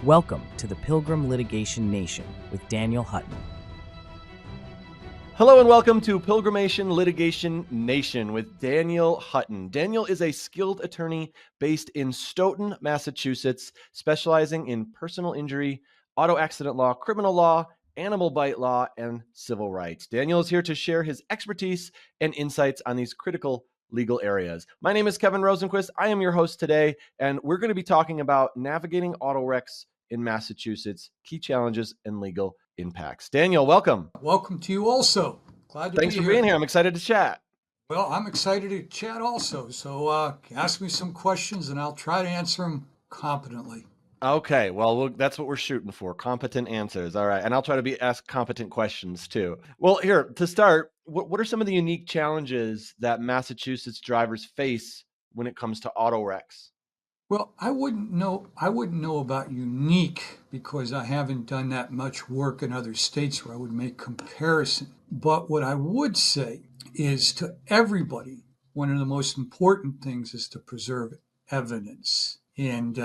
Welcome to the Pilgrim Litigation Nation with Daniel Hutton. Hello and welcome to Pilgrimation Litigation Nation with Daniel Hutton. Daniel is a skilled attorney based in Stoughton, Massachusetts, specializing in personal injury, auto accident law, criminal law, animal bite law, and civil rights. Daniel is here to share his expertise and insights on these critical legal areas. My name is Kevin Rosenquist. I am your host today, and we're going to be talking about navigating auto wrecks in Massachusetts, key challenges and legal impacts. Daniel, welcome. Welcome to you also. Glad to Thanks be for here. being here. I'm excited to chat. Well, I'm excited to chat also. So ask me some questions and I'll try to answer them competently. Okay, well, that's what we're shooting for, competent answers. All right, and I'll try to ask competent questions too. Well, here, to start, what are some of the unique challenges that Massachusetts drivers face when it comes to auto wrecks? Well, I wouldn't know about unique because I haven't done that much work in other states where I would make comparison. But what I would say is to everybody, one of the most important things is to preserve evidence. And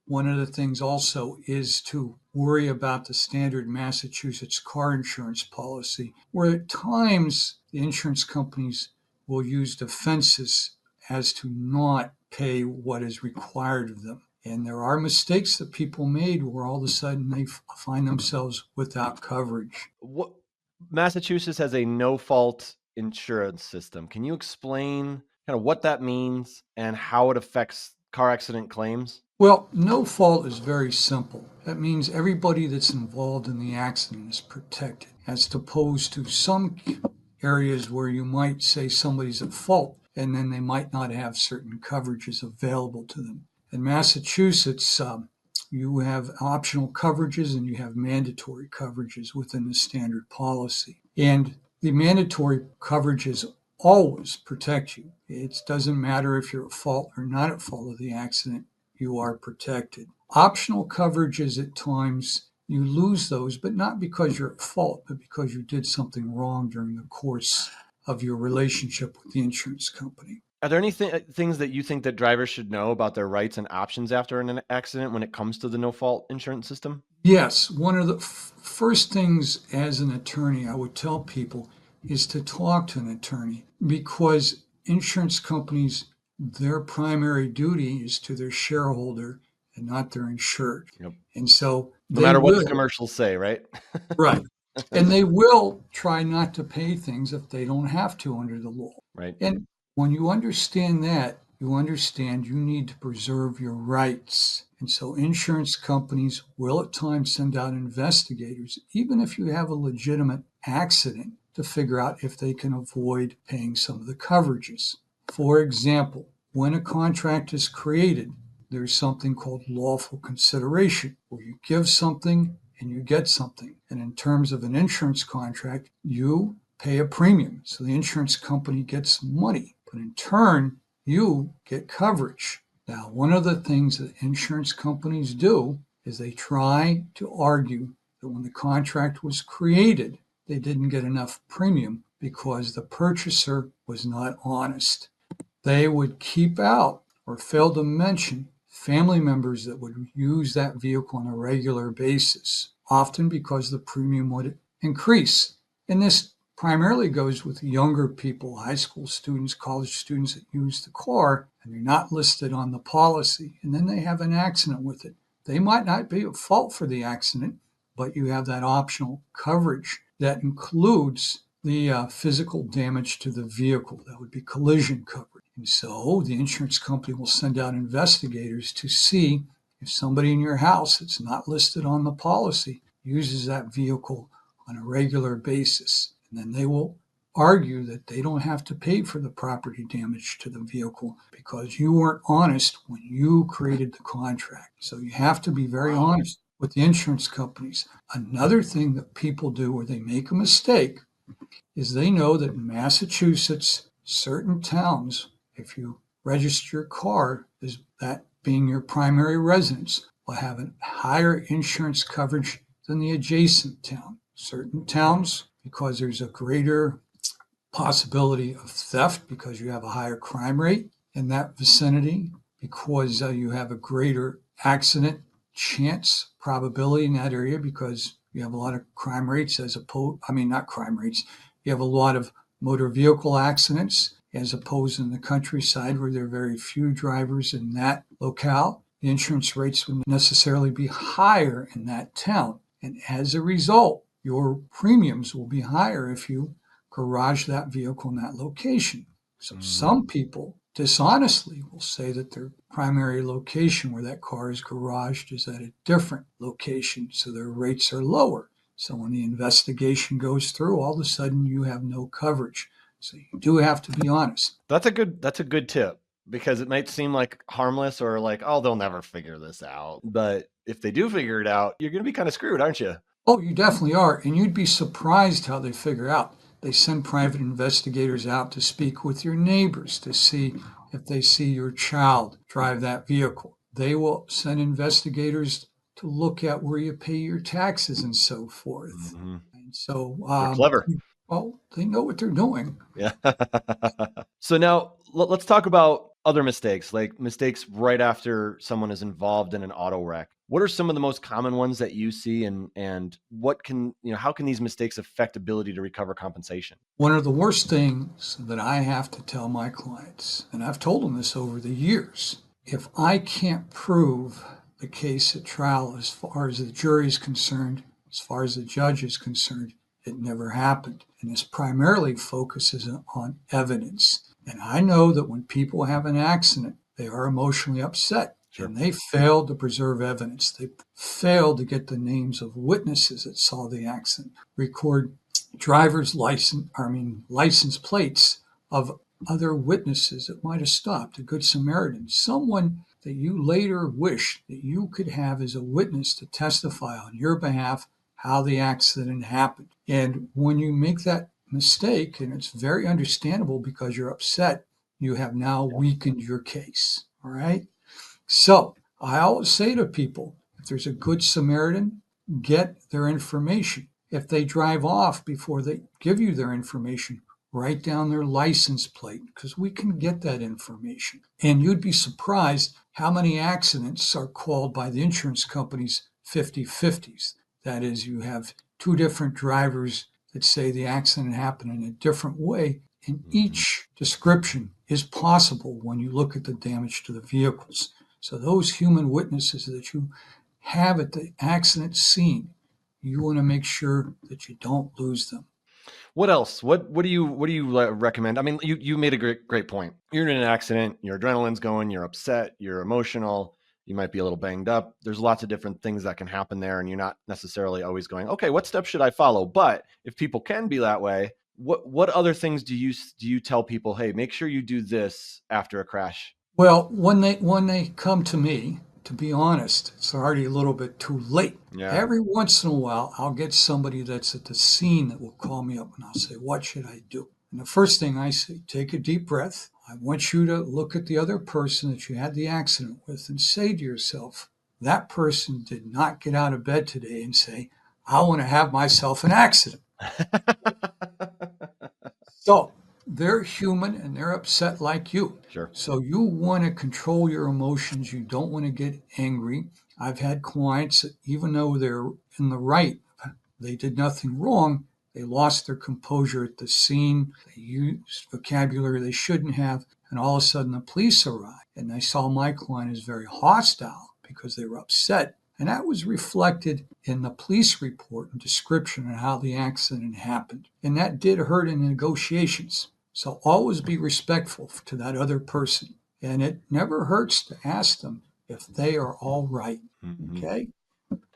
one of the things also is to worry about the standard Massachusetts car insurance policy, where at times the insurance companies will use defenses as to not pay what is required of them. And there are mistakes that people made where all of a sudden they find themselves without coverage. Massachusetts has a no-fault insurance system. Can you explain kind of what that means and how it affects car accident claims? Well, no fault is very simple. That means everybody that's involved in the accident is protected, as opposed to some areas where you might say somebody's at fault and then they might not have certain coverages available to them. In Massachusetts, you have optional coverages and you have mandatory coverages within the standard policy. And the mandatory coverages always protect you. It doesn't matter if you're at fault or not at fault of the accident, you are protected. Optional coverages at times, you lose those, but not because you're at fault, but because you did something wrong during the course of your relationship with the insurance company. Are there any things that you think that drivers should know about their rights and options after an accident when it comes to the no-fault insurance system? Yes. One of the first things as an attorney I would tell people is to talk to an attorney, because insurance companies, their primary duty is to their shareholder and not their insured. Yep. And so no matter what the commercials say, right? Right. And they will try not to pay things if they don't have to under the law. Right. And when you understand that, you understand you need to preserve your rights. And so insurance companies will at times send out investigators, even if you have a legitimate accident, to figure out if they can avoid paying some of the coverages. For example, when a contract is created, there's something called lawful consideration, where you give something and you get something. And in terms of an insurance contract, you pay a premium. So the insurance company gets money, but in turn, you get coverage. Now, one of the things that insurance companies do is they try to argue that when the contract was created, they didn't get enough premium because the purchaser was not honest. They would keep out or fail to mention family members that would use that vehicle on a regular basis, often because the premium would increase. And this primarily goes with younger people, high school students, college students that use the car, and they're not listed on the policy. And then they have an accident with it. They might not be at fault for the accident, but you have that optional coverage that includes the physical damage to the vehicle. That would be collision coverage. And so the insurance company will send out investigators to see if somebody in your house that's not listed on the policy uses that vehicle on a regular basis. And then they will argue that they don't have to pay for the property damage to the vehicle because you weren't honest when you created the contract. So you have to be very honest with the insurance companies. Another thing that people do where they make a mistake is they know that in Massachusetts, certain towns, if you register your car as that being your primary residence, will have a higher insurance coverage than the adjacent town. Certain towns, because there's a greater possibility of theft because you have a higher crime rate in that vicinity, because you have a greater accident chance probability in that area because you have a lot of crime rates not crime rates. You have a lot of motor vehicle accidents as opposed in the countryside where there are very few drivers in that locale. The insurance rates would necessarily be higher in that town. And as a result, your premiums will be higher if you garage that vehicle in that location. So some people dishonestly will say that their primary location where that car is garaged is at a different location, so their rates are lower. So when the investigation goes through, all of a sudden you have no coverage. So you do have to be honest. That's a good tip, because it might seem like harmless or like, oh, they'll never figure this out. But if they do figure it out, you're going to be kind of screwed, aren't you? Oh, you definitely are. And you'd be surprised how they figure out. They send private investigators out to speak with your neighbors to see if they see your child drive that vehicle. They will send investigators to look at where you pay your taxes and so forth. Mm-hmm. And so, They're clever. well, they know what they're doing. Yeah. So now let's talk about other mistakes, like mistakes right after someone is involved in an auto wreck. What are some of the most common ones that you see, and what can, how can these mistakes affect ability to recover compensation? One of the worst things that I have to tell my clients, and I've told them this over the years, if I can't prove the case at trial as far as the jury is concerned, as far as the judge is concerned, it never happened. And this primarily focuses on evidence. And I know that when people have an accident, they are emotionally upset. Sure. And they failed to preserve evidence. They failed to get the names of witnesses that saw the accident, record driver's license plates of other witnesses that might have stopped, a good Samaritan, someone that you later wish that you could have as a witness to testify on your behalf how the accident happened. And when you make that mistake, and it's very understandable because you're upset, you have now weakened your case. All right. So I always say to people, if there's a good Samaritan, get their information. If they drive off before they give you their information, write down their license plate, because we can get that information. And you'd be surprised how many accidents are called by the insurance companies 50-50s. That is, you have two different drivers that say the accident happened in a different way, and each description is possible when you look at the damage to the vehicles. So those human witnesses that you have at the accident scene, you want to make sure that you don't lose them. What else? What do you recommend? I mean, you made a great point. You're in an accident, your adrenaline's going, you're upset, you're emotional, you might be a little banged up. There's lots of different things that can happen there, and you're not necessarily always going, okay, what steps should I follow? But if people can be that way, what other things do you tell people, hey, make sure you do this after a crash? Well, when they come to me, to be honest, it's already a little bit too late. Yeah. Every once in a while, I'll get somebody that's at the scene that will call me up and I'll say, what should I do? And the first thing I say, take a deep breath. I want you to look at the other person that you had the accident with and say to yourself, that person did not get out of bed today and say, I want to have myself an accident. So they're human and they're upset like you. Sure. So you want to control your emotions. You don't want to get angry. I've had clients that even though they're in the right, they did nothing wrong, they lost their composure at the scene. They used vocabulary they shouldn't have. And all of a sudden the police arrived. And I saw my client as very hostile because they were upset. And that was reflected in the police report and description of how the accident happened. And that did hurt in negotiations. So always be respectful to that other person. And it never hurts to ask them if they are all right. Mm-hmm. Okay?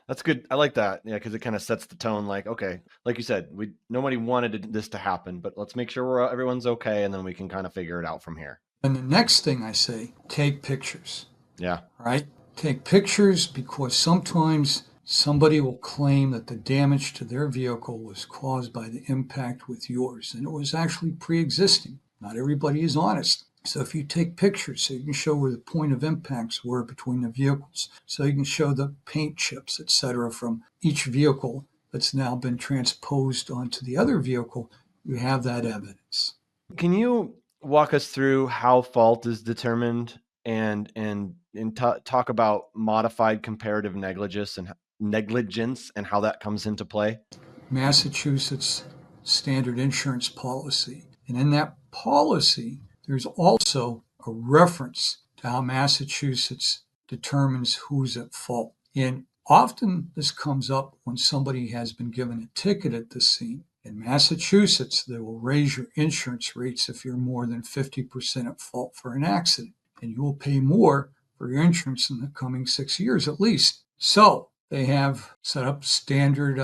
That's good. I like that. Yeah, because it kind of sets the tone. Like, okay, like you said, nobody wanted this to happen, but let's make sure everyone's okay, and then we can kind of figure it out from here. And the next thing I say, take pictures. Yeah. Right? Take pictures because sometimes somebody will claim that the damage to their vehicle was caused by the impact with yours, and it was actually pre-existing. Not everybody is honest. So if you take pictures, so you can show where the point of impacts were between the vehicles, so you can show the paint chips, etc., from each vehicle that's now been transposed onto the other vehicle, you have that evidence. Can you walk us through how fault is determined and and talk about modified comparative negligence and how that comes into play? Massachusetts standard insurance policy. And in that policy, there's also a reference to how Massachusetts determines who's at fault. And often this comes up when somebody has been given a ticket at the scene. In Massachusetts, they will raise your insurance rates if you're more than 50% at fault for an accident, and you will pay more for your insurance in the coming 6 years at least. So they have set up standard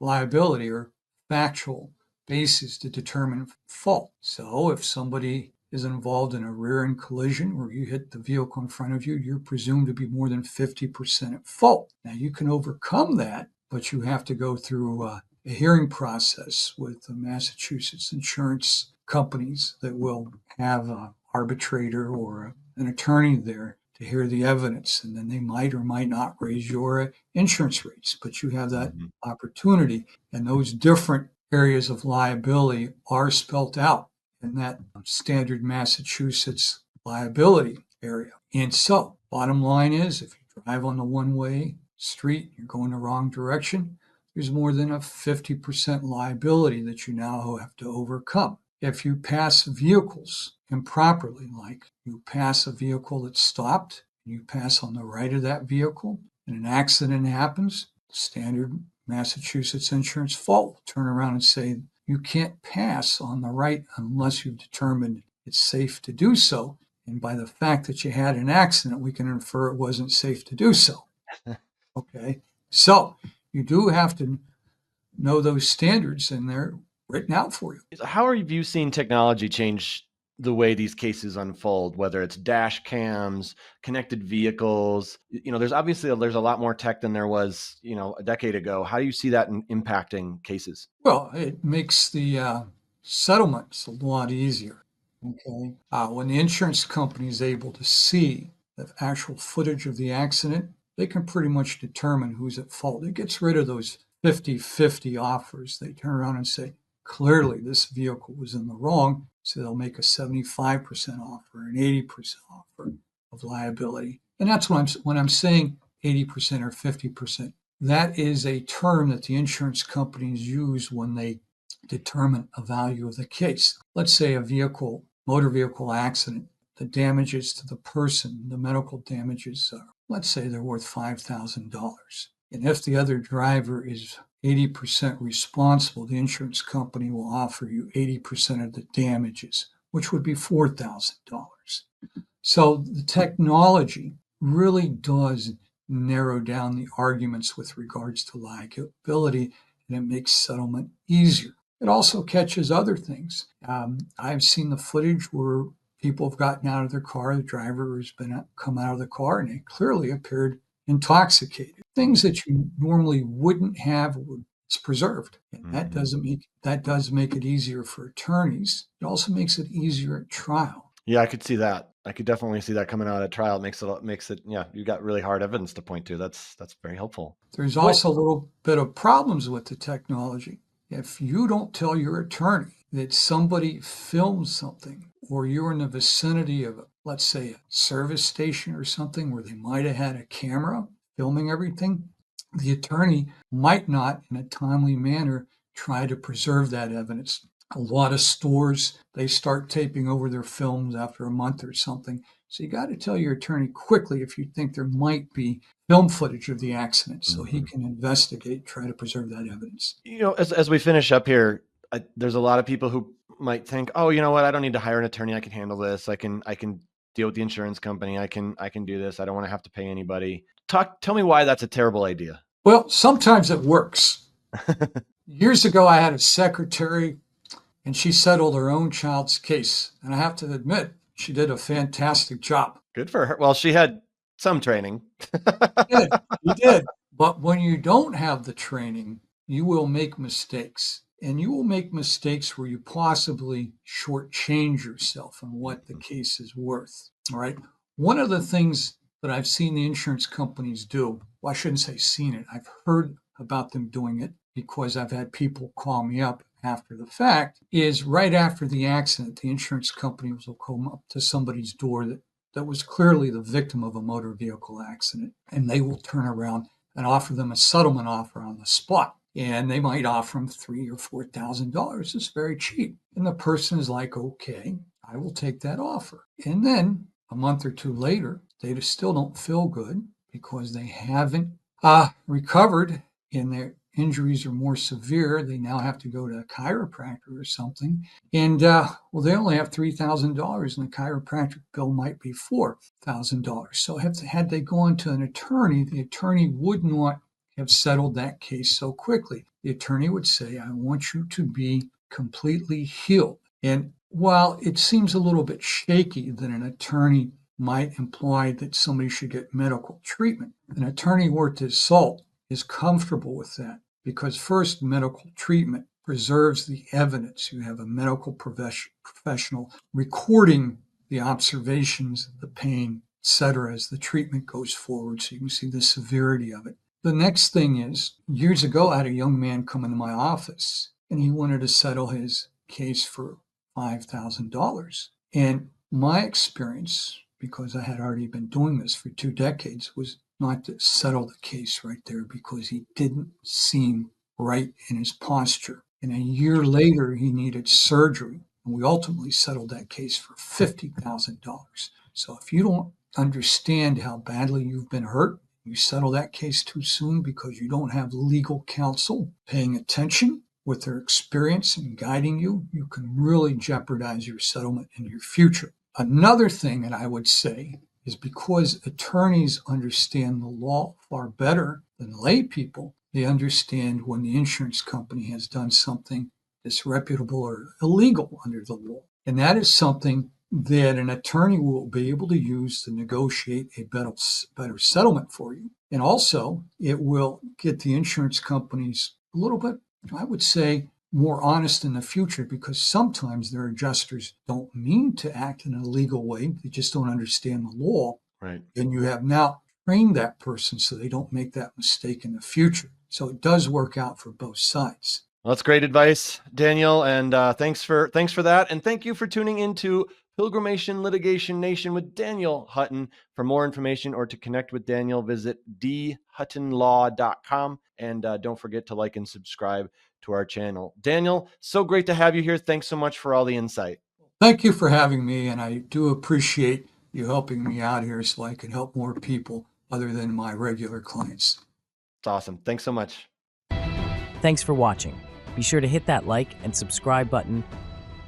liability or factual basis to determine fault. So if somebody is involved in a rear-end collision where you hit the vehicle in front of you, you're presumed to be more than 50% at fault. Now you can overcome that, but you have to go through a hearing process with the Massachusetts insurance companies that will have an arbitrator or an attorney there to hear the evidence, and then they might or might not raise your insurance rates, but you have that opportunity, and those different areas of liability are spelt out in that standard Massachusetts liability area. And so, bottom line is, if you drive on the one-way street, you're going the wrong direction, there's more than a 50% liability that you now have to overcome. If you pass vehicles improperly, like you pass a vehicle that's stopped, and you pass on the right of that vehicle, and an accident happens, standard Massachusetts insurance fault will turn around and say, you can't pass on the right unless you've determined it's safe to do so. And by the fact that you had an accident, we can infer it wasn't safe to do so. Okay, so you do have to know those standards, and they're written out for you. How are you seeing technology change the way these cases unfold, whether it's dash cams, connected vehicles? There's a lot more tech than there was, a decade ago. How do you see that impacting cases? Well, it makes the settlements a lot easier. Okay, when the insurance company is able to see the actual footage of the accident, they can pretty much determine who's at fault. It gets rid of those 50-50 offers. They turn around and say, clearly this vehicle was in the wrong, so they'll make a 75% offer, an 80% offer of liability. And that's when I'm saying 80% or 50%. That is a term that the insurance companies use when they determine a value of the case. Let's say a motor vehicle accident, the damages to the person, the medical damages are, let's say they're worth $5,000. And if the other driver is 80% responsible, the insurance company will offer you 80% of the damages, which would be $4,000. So the technology really does narrow down the arguments with regards to liability, and it makes settlement easier. It also catches other things. I've seen the footage where people have gotten out of their car, the driver has come out of the car, and they clearly appeared intoxicated. Things that you normally wouldn't have, it's preserved. And that does make it easier for attorneys. It also makes it easier at trial. Yeah, I could see that. I could definitely see that coming out at trial. It makes it, you got really hard evidence to point to. That's very helpful. There's also a little bit of problems with the technology. If you don't tell your attorney that somebody filmed something, or you're in the vicinity of, let's say, a service station or something where they might have had a camera filming everything, the attorney might not, in a timely manner, try to preserve that evidence. A lot of stores, they start taping over their films after a month or something. So you got to tell your attorney quickly if you think there might be film footage of the accident, so he can investigate, try to preserve that evidence. As we finish up here, there's a lot of people who might think, oh, you know what? I don't need to hire an attorney. I can handle this. I can deal with the insurance company. I can do this. I don't want to have to pay anybody. Tell me why that's a terrible idea. Well, sometimes it works. Years ago, I had a secretary, and she settled her own child's case. And I have to admit, she did a fantastic job. Good for her. Well, she had some training. You did. But when you don't have the training, you will make mistakes. And you will make mistakes where you possibly shortchange yourself on what the case is worth. All right. One of the things that I've seen the insurance companies do, well, I shouldn't say seen it, I've heard about them doing it because I've had people call me up after the fact, is right after the accident, the insurance companies will come up to somebody's door that that was clearly the victim of a motor vehicle accident, and they will turn around and offer them a settlement offer on the spot. And they might offer them $3,000 or $4,000. It's very cheap. And the person is like, okay, I will take that offer. And then a month or two later, they still don't feel good because they haven't recovered and their injuries are more severe. They now have to go to a chiropractor or something. And well, they only have $3,000 and the chiropractic bill might be $4,000. So had they gone to an attorney, the attorney would not have settled that case so quickly. The attorney would say, I want you to be completely healed. And while it seems a little bit shaky that an attorney might imply that somebody should get medical treatment, an attorney worth his salt is comfortable with that because first, medical treatment preserves the evidence. You have a medical professional recording the observations, the pain, etc., as the treatment goes forward, so you can see the severity of it. The next thing is, years ago, I had a young man come into my office, and he wanted to settle his case for $5,000. And my experience, because I had already been doing this for 2 decades, was not to settle the case right there because he didn't seem right in his posture. And a year later, he needed surgery. And we ultimately settled that case for $50,000. So if you don't understand how badly you've been hurt, you settle that case too soon because you don't have legal counsel paying attention with their experience and guiding you, you can really jeopardize your settlement in your future. Another thing that I would say is because attorneys understand the law far better than lay people, they understand when the insurance company has done something disreputable or illegal under the law. And that is something that an attorney will be able to use to negotiate a better settlement for you. And also, it will get the insurance companies a little bit, I would say, more honest in the future because sometimes their adjusters don't mean to act in a legal way. They just don't understand the law. Right. And you have now trained that person so they don't make that mistake in the future. So it does work out for both sides. Well, that's great advice, Daniel, and thanks for that, and thank you for tuning into Pilgrimation Litigation Nation with Daniel Hutton. For more information or to connect with Daniel, visit dhuttonlaw.com, and don't forget to like and subscribe to our channel. Daniel, so great to have you here. Thanks so much for all the insight. Thank you for having me, and I do appreciate you helping me out here so I can help more people other than my regular clients. It's awesome. Thanks so much. Thanks for watching. Be sure to hit that like and subscribe button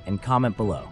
and comment below.